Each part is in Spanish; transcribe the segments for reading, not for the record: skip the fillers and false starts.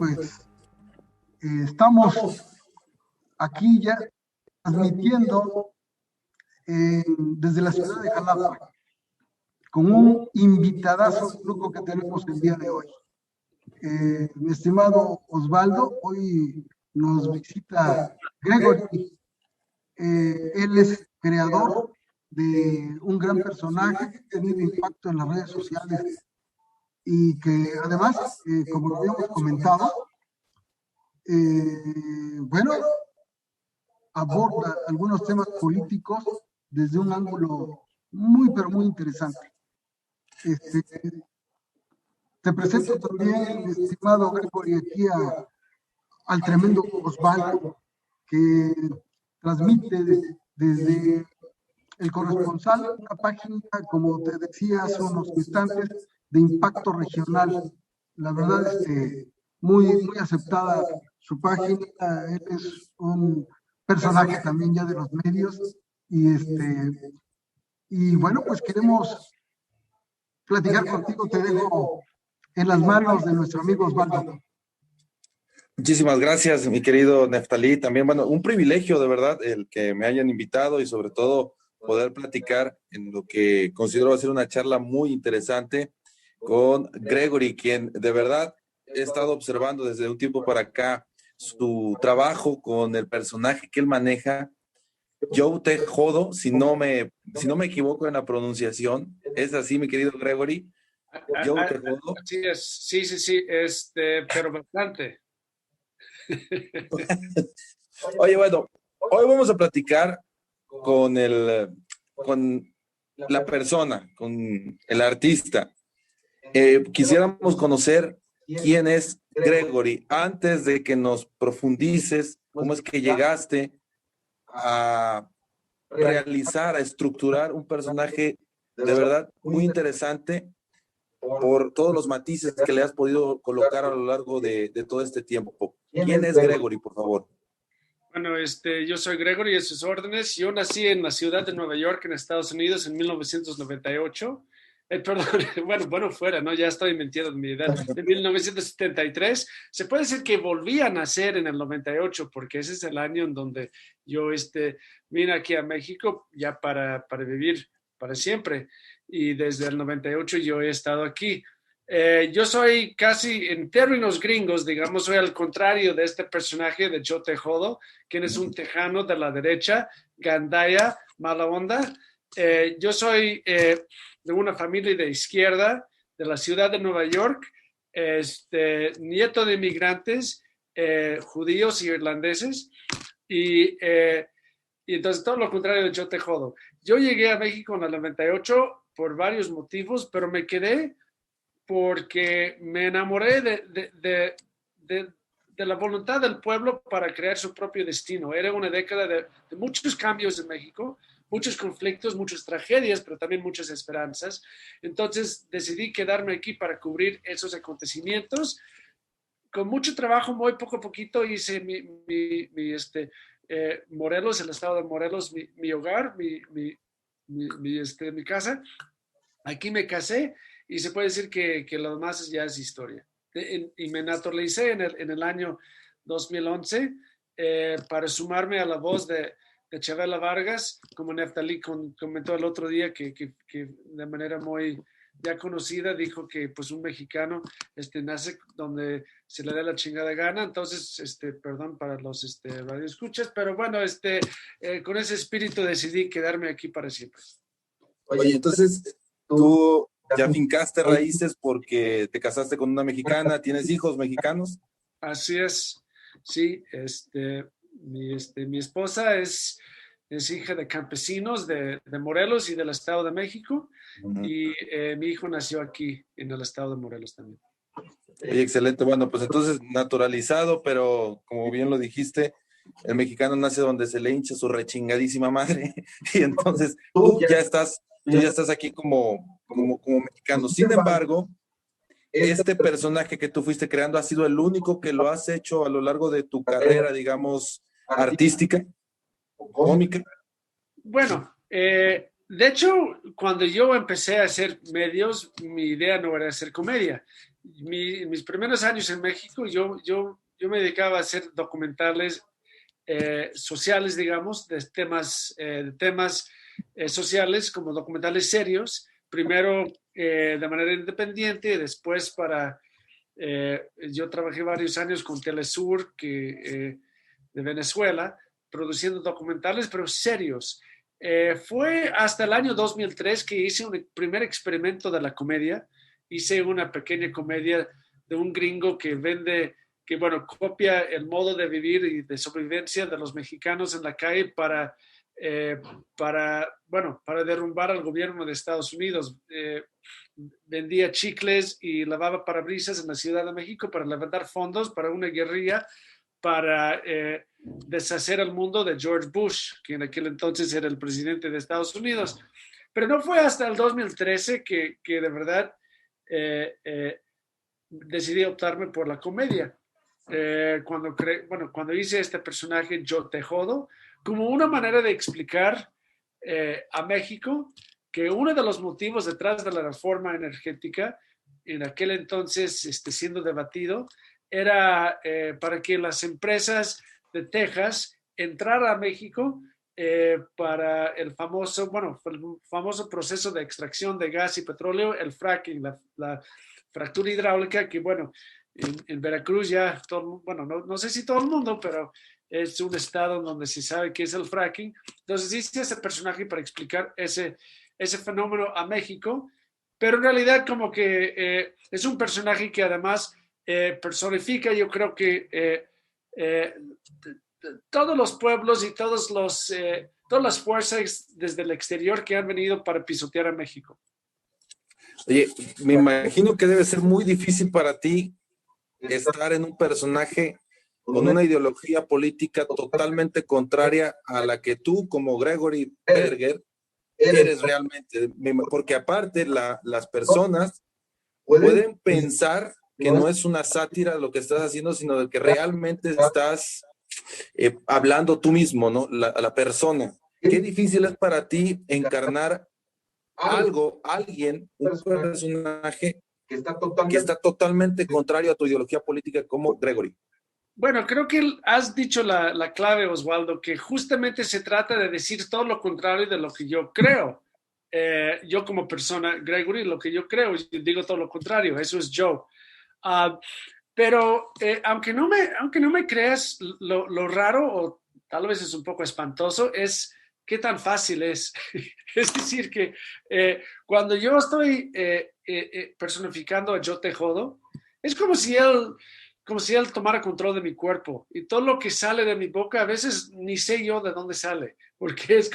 pues estamos aquí ya transmitiendo desde la ciudad de Jalapa con un invitadazo loco que tenemos el día de hoy. Mi estimado Osvaldo, hoy nos visita Gregory. Él es creador de un gran personaje que ha tenido impacto en las redes sociales y que además, como lo habíamos comentado, bueno, aborda algunos temas políticos desde un ángulo muy, pero muy interesante. Te presento también, mi estimado Gregory, aquí al tremendo Osvaldo, que transmite desde El Corresponsal, una página, como te decía hace unos instantes, de impacto regional. La verdad, muy, muy aceptada su página. Él es un personaje también ya de los medios. Y bueno, pues queremos platicar contigo. Te dejo en las manos de nuestro amigo Osvaldo. Muchísimas gracias, mi querido Neftalí. También, bueno, un privilegio de verdad el que me hayan invitado y sobre todo poder platicar en lo que considero va a ser una charla muy interesante con Gregory, quien de verdad he estado observando desde un tiempo para acá su trabajo con el personaje que él maneja, Joe Te Jodo, si no me equivoco en la pronunciación. ¿Es así, mi querido Gregory? Joe Te Jodo. Así es, sí, pero bastante. Oye, bueno, hoy vamos a platicar con la persona, con el artista. Quisiéramos conocer quién es Gregory antes de que nos profundices cómo es que llegaste a realizar, a estructurar un personaje de verdad muy interesante por todos los matices que le has podido colocar a lo largo de todo este tiempo. ¿Quién es Gregory, por favor? Bueno, yo soy Gregory, a sus órdenes. Yo nací en la ciudad de Nueva York, en Estados Unidos, en 1998. Perdón, bueno, fuera, ¿no? Ya estoy mintiendo de mi edad. En 1973. Se puede decir que volví a nacer en el 98, porque ese es el año en donde yo vine aquí a México ya para vivir para siempre. Y desde el 98 yo he estado aquí. Yo soy casi, en términos gringos, digamos, soy al contrario de este personaje de Joe Te Jodo, quien es un tejano de la derecha, gandaya, mala onda. Yo soy de una familia de izquierda de la ciudad de Nueva York, nieto de inmigrantes judíos y irlandeses, y entonces todo lo contrario de Joe Te Jodo. Yo llegué a México en el 98 por varios motivos, pero me quedé porque me enamoré de la voluntad del pueblo para crear su propio destino. Era una década de muchos cambios en México, muchos conflictos, muchas tragedias, pero también muchas esperanzas. Entonces decidí quedarme aquí para cubrir esos acontecimientos. Con mucho trabajo, muy poco a poquito, hice Morelos, el estado de Morelos, mi hogar, mi casa. Aquí me casé y se puede decir que lo demás ya es historia. Y me naturalicé en el año 2011 para sumarme a la voz de Chavela Vargas, como Neftalí comentó el otro día, que de manera muy ya conocida dijo que pues un mexicano nace donde se le dé la chingada gana. Entonces, perdón para los radioescuchas, pero bueno, con ese espíritu decidí quedarme aquí para siempre. Oye, entonces tú ya fincaste raíces porque te casaste con una mexicana, ¿tienes hijos mexicanos? Así es, sí, mi esposa es hija de campesinos de Morelos y del Estado de México, y mi hijo nació aquí en el Estado de Morelos también. Oye, excelente, bueno, pues entonces naturalizado, pero como bien lo dijiste, el mexicano nace donde se le hincha su rechingadísima madre, y entonces tú ya estás aquí como mexicano. Sin embargo, este personaje que tú fuiste creando ha sido el único que lo has hecho a lo largo de tu carrera, digamos, artística o cómica. Bueno, de hecho, cuando yo empecé a hacer medios, mi idea no era hacer comedia. mis primeros años en México, yo me dedicaba a hacer documentales sociales, digamos, de temas sociales, como documentales serios, primero de manera independiente, después yo trabajé varios años con Telesur de Venezuela, produciendo documentales, pero serios. Fue hasta el año 2003 que hice un primer experimento de la comedia. Hice una pequeña comedia de un gringo que copia el modo de vivir y de sobrevivencia de los mexicanos en la calle para derrumbar al gobierno de Estados Unidos. Vendía chicles y lavaba parabrisas en la Ciudad de México para levantar fondos para una guerrilla para deshacer al mundo de George Bush, que en aquel entonces era el presidente de Estados Unidos. Pero no fue hasta el 2013 que de verdad decidí optarme por la comedia. Cuando hice este personaje, Yo Te Jodo, como una manera de explicar a México que uno de los motivos detrás de la reforma energética, en aquel entonces siendo debatido, era para que las empresas de Texas entraran a México para el famoso proceso de extracción de gas y petróleo, el fracking, la fractura hidráulica, que en Veracruz ya, no sé si todo el mundo, pero es un estado donde se sabe qué es el fracking. Entonces hice ese personaje para explicar ese fenómeno a México, pero en realidad como que es un personaje que además personifica, yo creo que todos los pueblos y todas las fuerzas desde el exterior que han venido para pisotear a México. Oye, me imagino que debe ser muy difícil para ti estar en un personaje con una ideología política totalmente contraria a la que tú, como Gregory Berger, eres realmente. Porque aparte, las personas pueden pensar que no es una sátira lo que estás haciendo, sino de que realmente estás hablando tú mismo, ¿no? La persona. Qué difícil es para ti encarnar alguien, un personaje que está totalmente contrario a tu ideología política como Gregory. Bueno, creo que has dicho la clave, Osvaldo, que justamente se trata de decir todo lo contrario de lo que yo creo. Yo como persona, Gregory, lo que yo creo, yo digo todo lo contrario, eso es yo. Pero aunque no me creas, lo raro, o tal vez es un poco espantoso, es qué tan fácil es. Es decir, que cuando yo estoy personificando a Yo Te Jodo, es como si él tomara control de mi cuerpo y todo lo que sale de mi boca a veces ni sé yo de dónde sale, porque es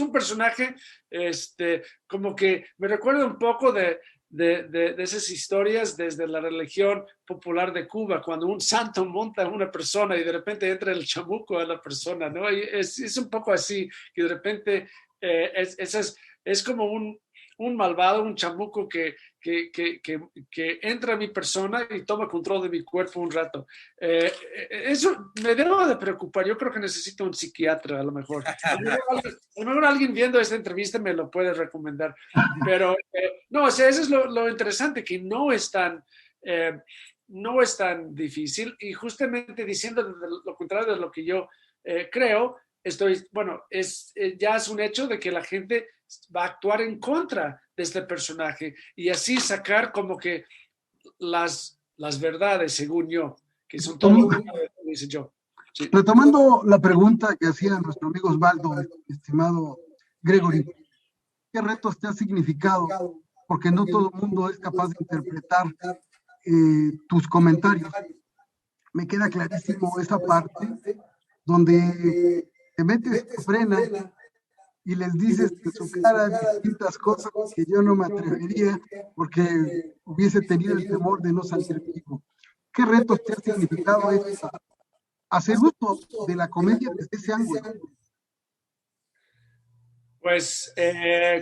un personaje como que me recuerda un poco de esas historias desde la religión popular de Cuba, cuando un santo monta a una persona y de repente entra el chamuco a la persona, ¿no? Y es un poco así, que de repente es como un malvado, un chamuco que entra a mi persona y toma control de mi cuerpo un rato. Eso me debo de preocupar. Yo creo que necesito un psiquiatra a lo mejor. A lo mejor alguien viendo esta entrevista me lo puede recomendar. Pero no, o sea, eso es lo interesante, que no es tan difícil, y justamente diciendo lo contrario de lo que yo creo, ya es un hecho de que la gente va a actuar en contra de este personaje y así sacar como que las verdades, según yo, que son todo lo que dice yo. Sí. Retomando la pregunta que hacía nuestro amigo Osvaldo, estimado Gregory, ¿qué retos te ha significado? Porque no todo el mundo es capaz de interpretar tus comentarios. Me queda clarísimo esa parte donde te metes, te frena y les dices en su cara distintas cosas que yo no me atrevería porque hubiese tenido el temor de no salir vivo. ¿Qué retos te ha significado eso? Hacer uso de la comedia desde ese ángulo. Pues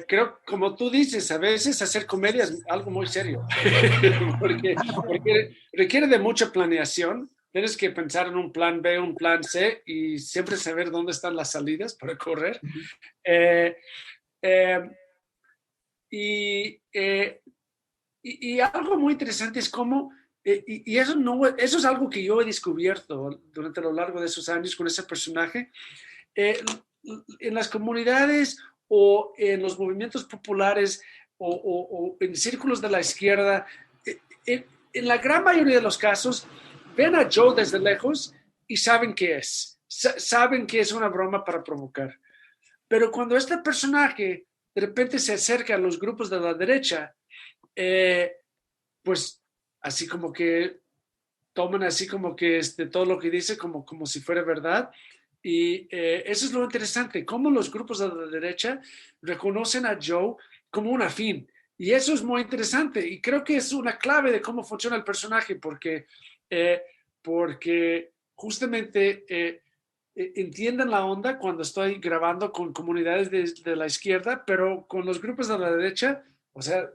creo, como tú dices, a veces hacer comedia es algo muy serio, porque requiere de mucha planeación. Tienes que pensar en un plan B, un plan C y siempre saber dónde están las salidas para correr. Y y algo muy interesante es cómo, y eso, no, eso es algo que yo he descubierto durante lo largo de esos años con ese personaje, en las comunidades o en los movimientos populares o en círculos de la izquierda, en la gran mayoría de los casos, ven a Joe desde lejos y saben qué es. Saben que es una broma para provocar. Pero cuando este personaje de repente se acerca a los grupos de la derecha, pues así como que toman así como que todo lo que dice como si fuera verdad. Y eso es lo interesante, cómo los grupos de la derecha reconocen a Joe como un afín. Y eso es muy interesante y creo que es una clave de cómo funciona el personaje porque justamente entiendan la onda cuando estoy grabando con comunidades de la izquierda, pero con los grupos de la derecha, o sea,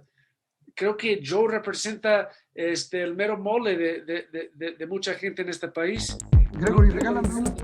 creo que Joe representa el mero mole de mucha gente en este país. Gregory, regálame un